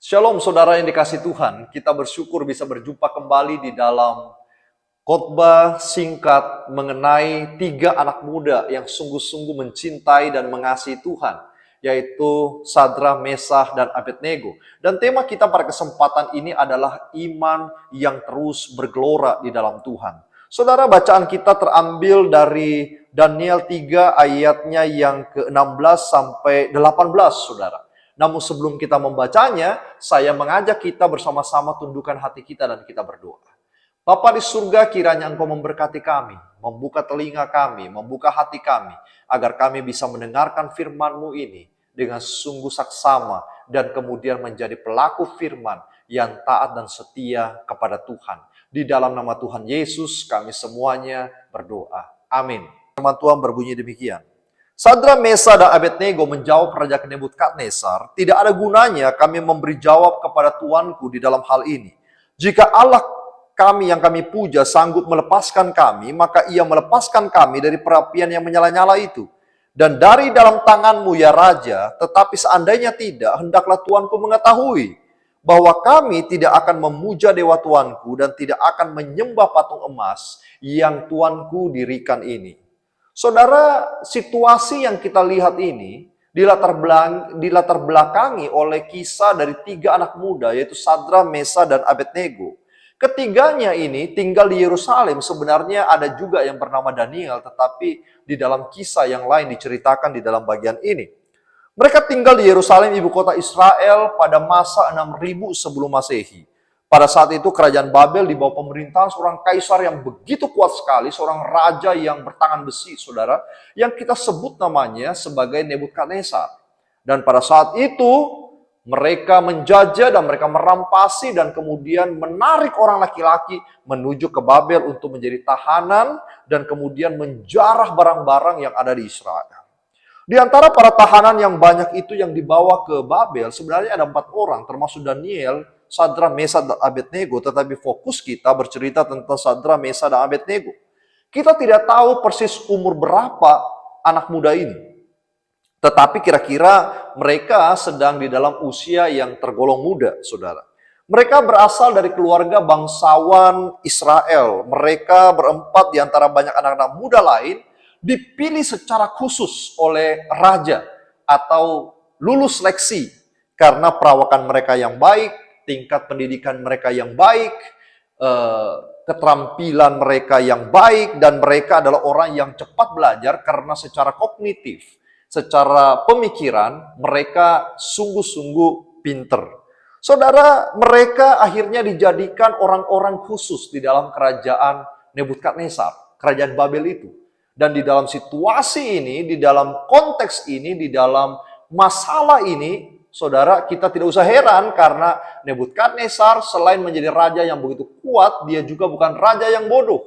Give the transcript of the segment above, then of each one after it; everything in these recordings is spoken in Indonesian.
Shalom saudara yang dikasih Tuhan, kita bersyukur bisa berjumpa kembali di dalam khotbah singkat mengenai 3 anak muda yang sungguh-sungguh mencintai dan mengasihi Tuhan, yaitu Sadra, Mesah, dan Abednego. Dan tema kita pada kesempatan ini adalah iman yang terus bergelora di dalam Tuhan. Saudara, bacaan kita terambil dari Daniel 3 ayatnya yang ke-16 sampai 18, saudara. Namun sebelum kita membacanya, saya mengajak kita bersama-sama tundukkan hati kita dan kita berdoa. Bapa di surga, kiranya Engkau memberkati kami, membuka telinga kami, membuka hati kami, agar kami bisa mendengarkan firman-Mu ini dengan sungguh saksama dan kemudian menjadi pelaku firman yang taat dan setia kepada Tuhan. Di dalam nama Tuhan Yesus kami semuanya berdoa. Amin. Firman Tuhan berbunyi demikian. Sadra, Mesah, dan Abednego menjawab Raja Nebukadnezar, "Tidak ada gunanya kami memberi jawab kepada tuanku di dalam hal ini. Jika Allah kami yang kami puja sanggup melepaskan kami, maka ia melepaskan kami dari perapian yang menyala-nyala itu. Dan dari dalam tanganmu ya Raja, tetapi seandainya tidak, hendaklah tuanku mengetahui bahwa kami tidak akan memuja dewa tuanku dan tidak akan menyembah patung emas yang tuanku dirikan ini." Saudara, situasi yang kita lihat ini dilatar belakangi oleh kisah dari 3 anak muda, yaitu Sadra, Mesah, dan Abednego. Ketiganya ini tinggal di Yerusalem. Sebenarnya ada juga yang bernama Daniel, tetapi di dalam kisah yang lain diceritakan di dalam bagian ini. Mereka tinggal di Yerusalem, ibu kota Israel, pada masa 6000 sebelum Masehi. Pada saat itu kerajaan Babel di bawah pemerintahan seorang kaisar yang begitu kuat sekali, seorang raja yang bertangan besi, saudara, yang kita sebut namanya sebagai Nebukadnezar. Dan pada saat itu mereka menjajah dan mereka merampasi dan kemudian menarik orang laki-laki menuju ke Babel untuk menjadi tahanan dan kemudian menjarah barang-barang yang ada di Israel. Di antara para tahanan yang banyak itu yang dibawa ke Babel, sebenarnya ada 4 orang, termasuk Daniel, Sadra, Mesah, dan Abednego. Tetapi fokus kita bercerita tentang Sadra, Mesah, dan Abednego. Kita tidak tahu persis umur berapa anak muda ini. Tetapi kira-kira mereka sedang di dalam usia yang tergolong muda, saudara. Mereka berasal dari keluarga bangsawan Israel. Mereka berempat di antara banyak anak-anak muda lain dipilih secara khusus oleh raja atau lulus seleksi karena perawakan mereka yang baik, tingkat pendidikan mereka yang baik, keterampilan mereka yang baik, dan mereka adalah orang yang cepat belajar karena secara kognitif, secara pemikiran, mereka sungguh-sungguh pinter. Saudara, mereka akhirnya dijadikan orang-orang khusus di dalam kerajaan Nebukadnezar, kerajaan Babel itu. Dan di dalam situasi ini, di dalam konteks ini, di dalam masalah ini, saudara, kita tidak usah heran karena Nebukadnezar selain menjadi raja yang begitu kuat, dia juga bukan raja yang bodoh.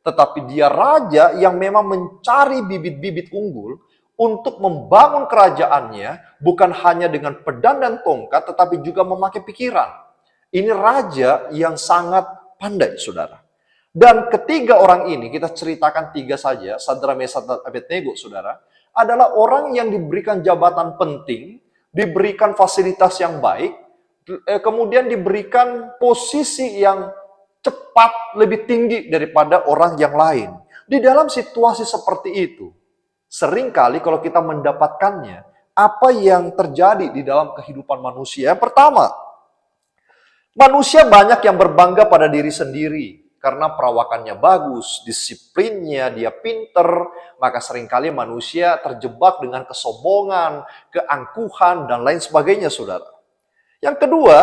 Tetapi dia raja yang memang mencari bibit-bibit unggul untuk membangun kerajaannya bukan hanya dengan pedang dan tongkat, tetapi juga memakai pikiran. Ini raja yang sangat pandai, saudara. Dan ketiga orang ini, kita ceritakan 3 saja, Sadra, Mesah, dan Abednego, saudara, adalah orang yang diberikan jabatan penting, diberikan fasilitas yang baik, kemudian diberikan posisi yang cepat, lebih tinggi daripada orang yang lain. Di dalam situasi seperti itu, seringkali kalau kita mendapatkannya, apa yang terjadi di dalam kehidupan manusia? Yang pertama, manusia banyak yang berbangga pada diri sendiri. Karena perawakannya bagus, disiplinnya, dia pinter, maka seringkali manusia terjebak dengan kesombongan, keangkuhan, dan lain sebagainya, saudara. Yang kedua,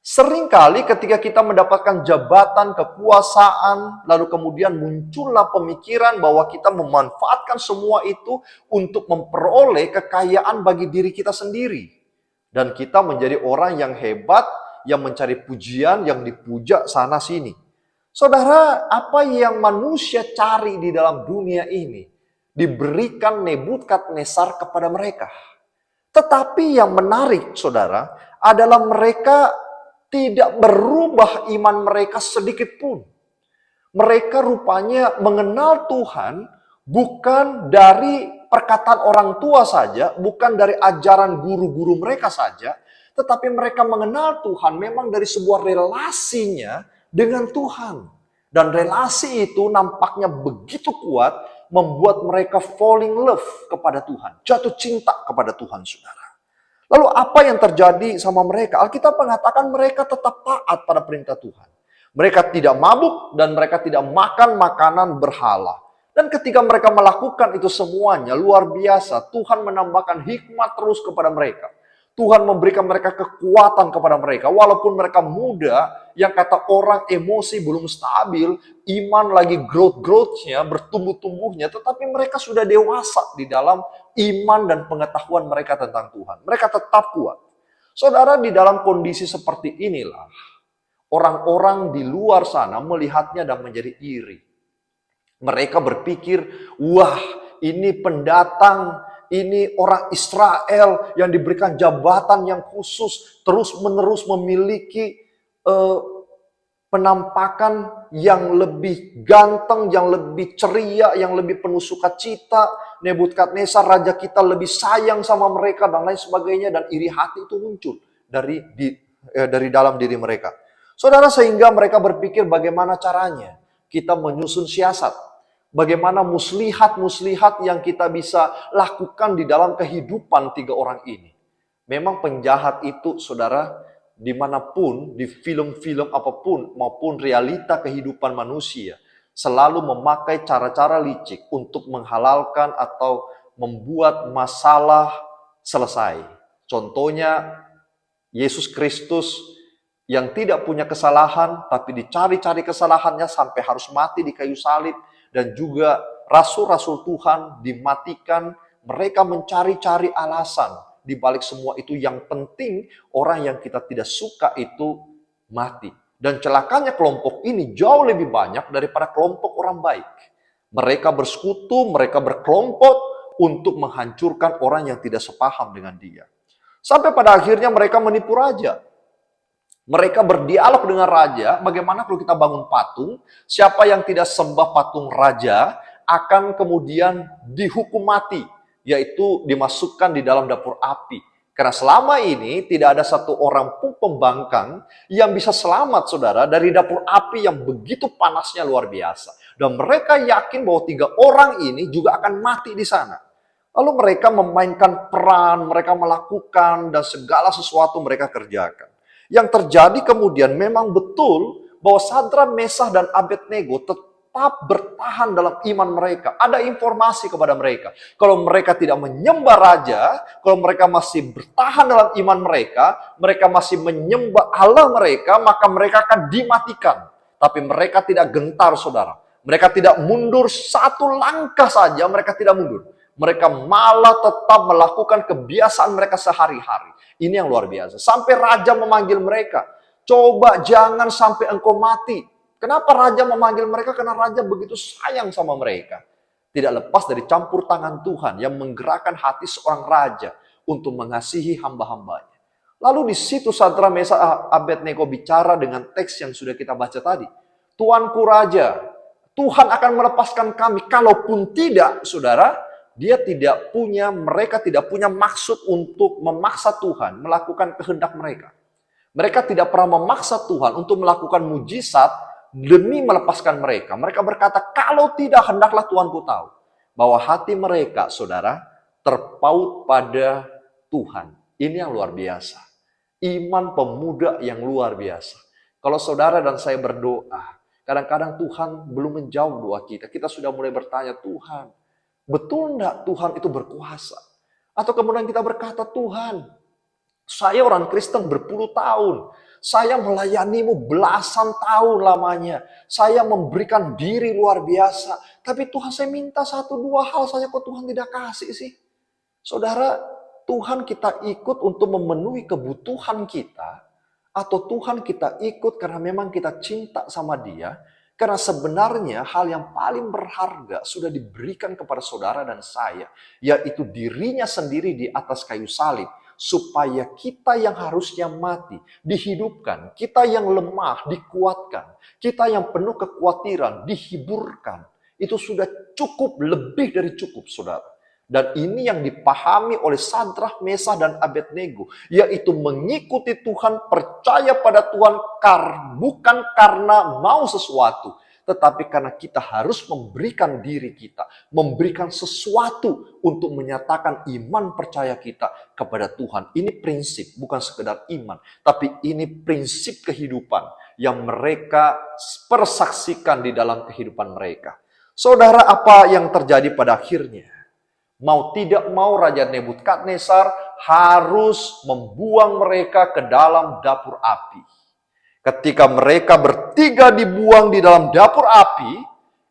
seringkali ketika kita mendapatkan jabatan, kekuasaan, lalu kemudian muncullah pemikiran bahwa kita memanfaatkan semua itu untuk memperoleh kekayaan bagi diri kita sendiri. Dan kita menjadi orang yang hebat, yang mencari pujian, yang dipuja sana-sini. Saudara, apa yang manusia cari di dalam dunia ini diberikan Nebukadnezar kepada mereka. Tetapi yang menarik, saudara, adalah mereka tidak berubah iman mereka sedikit pun. Mereka rupanya mengenal Tuhan bukan dari perkataan orang tua saja, bukan dari ajaran guru-guru mereka saja, tetapi mereka mengenal Tuhan memang dari sebuah relasinya dengan Tuhan. Dan relasi itu nampaknya begitu kuat, membuat mereka fall in love kepada Tuhan. Jatuh cinta kepada Tuhan, saudara. Lalu apa yang terjadi sama mereka? Alkitab mengatakan mereka tetap taat pada perintah Tuhan. Mereka tidak mabuk dan mereka tidak makan makanan berhala. Dan ketika mereka melakukan itu semuanya, luar biasa. Tuhan menambahkan hikmat terus kepada mereka. Tuhan memberikan mereka kekuatan kepada mereka. Walaupun mereka muda, yang kata orang emosi belum stabil, iman lagi growth-growthnya, bertumbuh-tumbuhnya, tetapi mereka sudah dewasa di dalam iman dan pengetahuan mereka tentang Tuhan. Mereka tetap kuat. Saudara, di dalam kondisi seperti inilah, orang-orang di luar sana melihatnya dan menjadi iri. Mereka berpikir, wah, ini pendatang, ini orang Israel yang diberikan jabatan yang khusus, terus-menerus memiliki penampakan yang lebih ganteng, yang lebih ceria, yang lebih penuh sukacita. Nebukadnezar, raja kita, lebih sayang sama mereka dan lain sebagainya, dan iri hati itu muncul dari dalam diri mereka. Saudara, sehingga mereka berpikir bagaimana caranya kita menyusun siasat. Bagaimana muslihat-muslihat yang kita bisa lakukan di dalam kehidupan tiga orang ini. Memang penjahat itu, saudara, dimanapun, di film-film apapun, maupun realita kehidupan manusia, selalu memakai cara-cara licik untuk menghalalkan atau membuat masalah selesai. Contohnya, Yesus Kristus yang tidak punya kesalahan, tapi dicari-cari kesalahannya sampai harus mati di kayu salib. Dan juga rasul-rasul Tuhan dimatikan, mereka mencari-cari alasan. Di balik semua itu yang penting orang yang kita tidak suka itu mati. Dan celakanya kelompok ini jauh lebih banyak daripada kelompok orang baik. Mereka bersekutu, mereka berkelompok untuk menghancurkan orang yang tidak sepaham dengan dia. Sampai pada akhirnya mereka menipu raja. Mereka berdialog dengan raja, bagaimana kalau kita bangun patung, siapa yang tidak sembah patung raja akan kemudian dihukum mati, yaitu dimasukkan di dalam dapur api. Karena selama ini tidak ada satu orang pun pembangkang yang bisa selamat, saudara, dari dapur api yang begitu panasnya luar biasa. Dan mereka yakin bahwa tiga orang ini juga akan mati di sana. Lalu mereka memainkan peran, mereka melakukan, dan segala sesuatu mereka kerjakan. Yang terjadi kemudian memang betul bahwa Sadra, Mesah, dan Abednego tetap bertahan dalam iman mereka. Ada informasi kepada mereka. Kalau mereka tidak menyembah raja, kalau mereka masih bertahan dalam iman mereka masih menyembah Allah mereka, maka mereka akan dimatikan. Tapi mereka tidak gentar, saudara. Mereka tidak mundur satu langkah saja, mereka tidak mundur. Mereka malah tetap melakukan kebiasaan mereka sehari-hari. Ini yang luar biasa. Sampai raja memanggil mereka. Coba jangan sampai engkau mati. Kenapa raja memanggil mereka? Karena raja begitu sayang sama mereka. Tidak lepas dari campur tangan Tuhan yang menggerakkan hati seorang raja untuk mengasihi hamba-hambanya. Lalu di situ Sadra, Mesah, Abednego bicara dengan teks yang sudah kita baca tadi. Tuanku raja, Tuhan akan melepaskan kami. Kalaupun tidak, saudara, mereka tidak punya maksud untuk memaksa Tuhan melakukan kehendak mereka. Mereka tidak pernah memaksa Tuhan untuk melakukan mujizat demi melepaskan mereka. Mereka berkata, kalau tidak, hendaklah Tuhanku tahu bahwa hati mereka, saudara, terpaut pada Tuhan. Ini yang luar biasa. Iman pemuda yang luar biasa. Kalau saudara dan saya berdoa, kadang-kadang Tuhan belum menjawab doa kita. Kita sudah mulai bertanya, Tuhan, betul enggak Tuhan itu berkuasa? Atau kemudian kita berkata, Tuhan, saya orang Kristen berpuluh tahun. Saya melayanimu belasan tahun lamanya. Saya memberikan diri luar biasa. Tapi Tuhan, saya minta satu dua hal saja kok Tuhan tidak kasih sih. Saudara, Tuhan kita ikut untuk memenuhi kebutuhan kita. Atau Tuhan kita ikut karena memang kita cinta sama Dia. Karena sebenarnya hal yang paling berharga sudah diberikan kepada saudara dan saya, yaitu dirinya sendiri di atas kayu salib, supaya kita yang harusnya mati, dihidupkan, kita yang lemah, dikuatkan, kita yang penuh kekhawatiran, dihiburkan. Itu sudah cukup, lebih dari cukup, saudara. Dan ini yang dipahami oleh Sadrah, Mesah, dan Abednego, yaitu mengikuti Tuhan, percaya pada Tuhan bukan karena mau sesuatu, tetapi karena kita harus memberikan diri kita, memberikan sesuatu untuk menyatakan iman percaya kita kepada Tuhan. Ini prinsip, bukan sekedar iman, tapi ini prinsip kehidupan yang mereka persaksikan di dalam kehidupan mereka. Saudara, apa yang terjadi pada akhirnya? Mau tidak mau Raja Nebukadnezar harus membuang mereka ke dalam dapur api. Ketika mereka bertiga dibuang di dalam dapur api,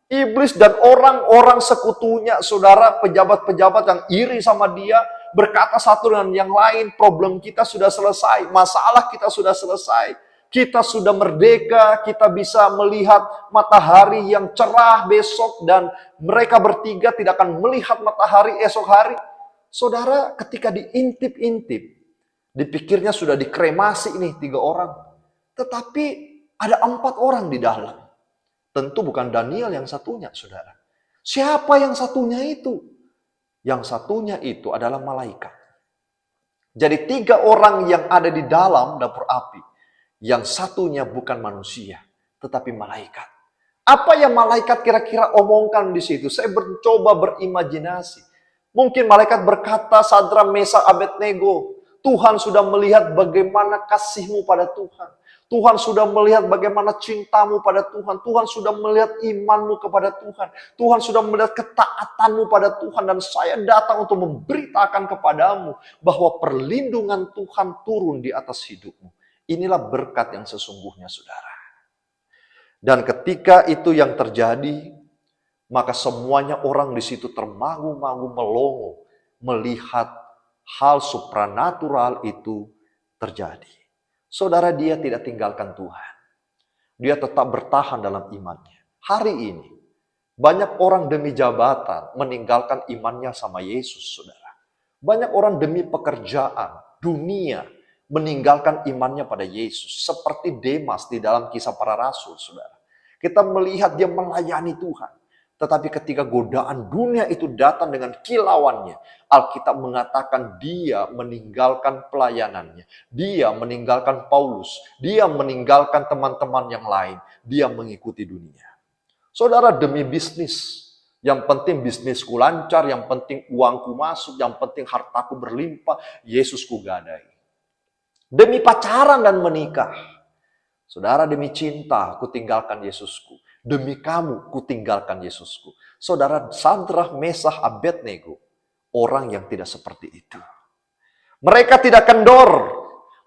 iblis dan orang-orang sekutunya, saudara, pejabat-pejabat yang iri sama dia, berkata satu dengan yang lain, problem kita sudah selesai, masalah kita sudah selesai. Kita sudah merdeka, kita bisa melihat matahari yang cerah besok, dan mereka bertiga tidak akan melihat matahari esok hari. Saudara, ketika diintip-intip, dipikirnya sudah dikremasi ini 3 orang. Tetapi ada 4 orang di dalam. Tentu bukan Daniel yang satunya, saudara. Siapa yang satunya itu? Yang satunya itu adalah malaikat. Jadi 3 orang yang ada di dalam dapur api. Yang satunya bukan manusia, tetapi malaikat. Apa yang malaikat kira-kira omongkan di situ? Saya mencoba berimajinasi. Mungkin malaikat berkata, Sadrah, Mesah, Abednego, Tuhan sudah melihat bagaimana kasih-Mu pada Tuhan. Tuhan sudah melihat bagaimana cinta-Mu pada Tuhan. Tuhan sudah melihat iman-Mu kepada Tuhan. Tuhan sudah melihat ketaatan-Mu pada Tuhan. Dan saya datang untuk memberitakan kepadamu bahwa perlindungan Tuhan turun di atas hidupmu. Inilah berkat yang sesungguhnya, saudara. Dan ketika itu yang terjadi, maka semuanya orang di situ termangu-mangu, melongo, melihat hal supranatural itu terjadi. Saudara, dia tidak tinggalkan Tuhan. Dia tetap bertahan dalam imannya. Hari ini, banyak orang demi jabatan meninggalkan imannya sama Yesus, saudara. Banyak orang demi pekerjaan, dunia, meninggalkan imannya pada Yesus. Seperti Demas di dalam Kisah Para Rasul, saudara. Kita melihat dia melayani Tuhan. Tetapi ketika godaan dunia itu datang dengan kilauannya, Alkitab mengatakan dia meninggalkan pelayanannya. Dia meninggalkan Paulus. Dia meninggalkan teman-teman yang lain. Dia mengikuti dunia. Saudara, demi bisnis. Yang penting bisnisku lancar, yang penting uangku masuk, yang penting hartaku berlimpah, Yesusku gadai. Demi pacaran dan menikah. Saudara, demi cinta, ku tinggalkan Yesusku. Demi kamu, ku tinggalkan Yesusku. Saudara, Sadrah, Mesah, Abednego, orang yang tidak seperti itu. Mereka tidak kendor.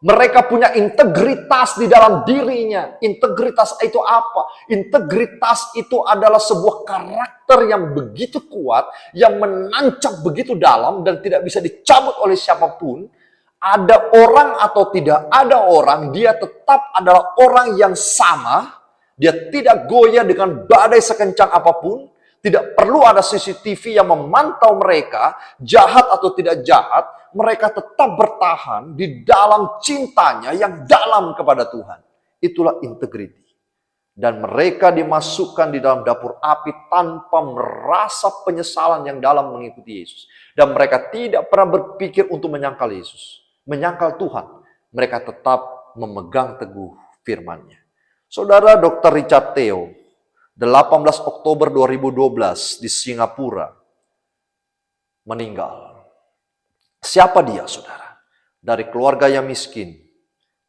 Mereka punya integritas di dalam dirinya. Integritas itu apa? Integritas itu adalah sebuah karakter yang begitu kuat, yang menancap begitu dalam dan tidak bisa dicabut oleh siapapun. Ada orang atau tidak ada orang, dia tetap adalah orang yang sama. Dia tidak goyah dengan badai sekencang apapun. Tidak perlu ada CCTV yang memantau mereka, jahat atau tidak jahat. Mereka tetap bertahan di dalam cintanya yang dalam kepada Tuhan. Itulah integriti. Dan mereka dimasukkan di dalam dapur api tanpa merasa penyesalan yang dalam mengikuti Yesus. Dan mereka tidak pernah berpikir untuk menyangkal Yesus. Menyangkal Tuhan, mereka tetap memegang teguh firman-Nya. Saudara, Dr. Richard Theo, 18 Oktober 2012 di Singapura, meninggal. Siapa dia, saudara? Dari keluarga yang miskin,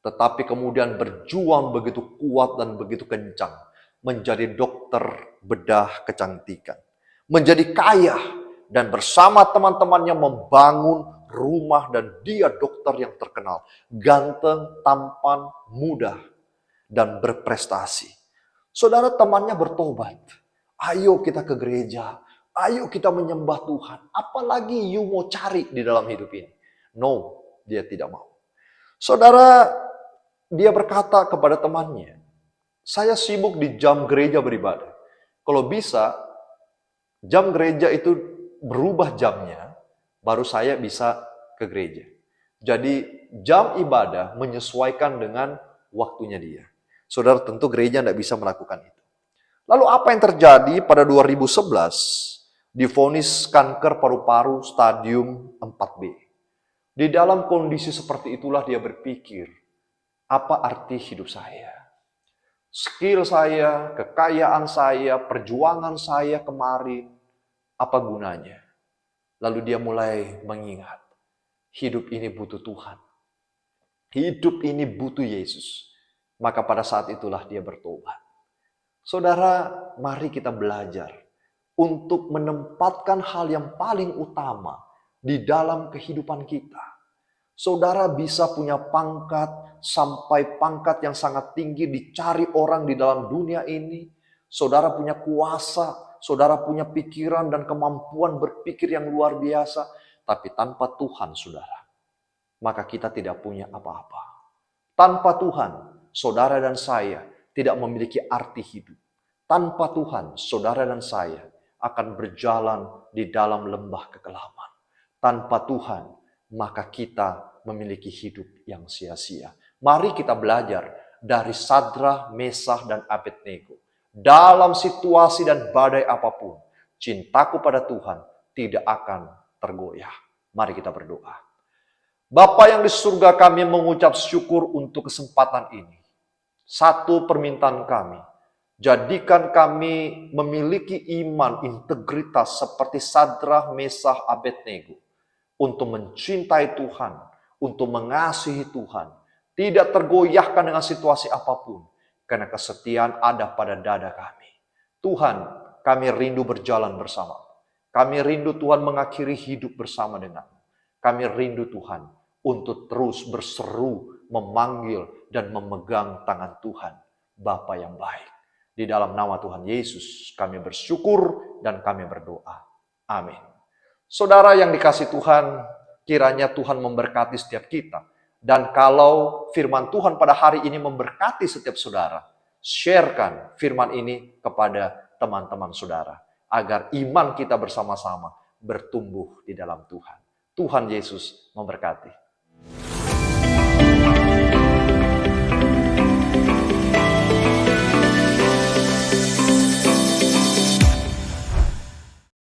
tetapi kemudian berjuang begitu kuat dan begitu kencang, menjadi dokter bedah kecantikan, menjadi kaya, dan bersama teman-temannya membangun rumah, dan dia dokter yang terkenal, ganteng, tampan, muda, dan berprestasi. Saudara, temannya bertobat. Ayo kita ke gereja, ayo kita menyembah Tuhan. Apalagi you mau cari di dalam hidup ini? No, dia tidak mau. Saudara, dia berkata kepada temannya, saya sibuk di jam gereja beribadah. Kalau bisa, jam gereja itu berubah jamnya, baru saya bisa ke gereja. Jadi jam ibadah menyesuaikan dengan waktunya dia. Saudara, tentu gereja tidak bisa melakukan itu. Lalu apa yang terjadi pada 2011? divonis kanker paru-paru stadium 4B. Di dalam kondisi seperti itulah dia berpikir, apa arti hidup saya? Skill saya, kekayaan saya, perjuangan saya kemarin, apa gunanya? Lalu dia mulai mengingat, hidup ini butuh Tuhan. Hidup ini butuh Yesus. Maka pada saat itulah dia bertobat. Saudara, mari kita belajar untuk menempatkan hal yang paling utama di dalam kehidupan kita. Saudara bisa punya pangkat sampai pangkat yang sangat tinggi dicari orang di dalam dunia ini. Saudara punya kuasa, saudara punya pikiran dan kemampuan berpikir yang luar biasa. Tapi tanpa Tuhan, saudara, maka kita tidak punya apa-apa. Tanpa Tuhan, saudara dan saya tidak memiliki arti hidup. Tanpa Tuhan, saudara dan saya akan berjalan di dalam lembah kekelaman. Tanpa Tuhan, maka kita memiliki hidup yang sia-sia. Mari kita belajar dari Sadrah, Mesah, dan Abednego. Dalam situasi dan badai apapun, cintaku pada Tuhan tidak akan tergoyah. Mari kita berdoa. Bapa yang di surga, kami mengucap syukur untuk kesempatan ini. Satu permintaan kami, jadikan kami memiliki iman integritas seperti Sadrah, Mesah, Abednego. Untuk mencintai Tuhan, untuk mengasihi Tuhan. Tidak tergoyahkan dengan situasi apapun. Karena kesetiaan ada pada dada kami. Tuhan, kami rindu berjalan bersama. Kami rindu Tuhan mengakhiri hidup bersama dengan. Kami rindu Tuhan untuk terus berseru, memanggil, dan memegang tangan Tuhan, Bapa yang baik. Di dalam nama Tuhan Yesus, kami bersyukur dan kami berdoa. Amin. Saudara yang dikasihi Tuhan, kiranya Tuhan memberkati setiap kita. Dan kalau firman Tuhan pada hari ini memberkati setiap saudara, sharekan firman ini kepada teman-teman saudara. Agar iman kita bersama-sama bertumbuh di dalam Tuhan. Tuhan Yesus memberkati.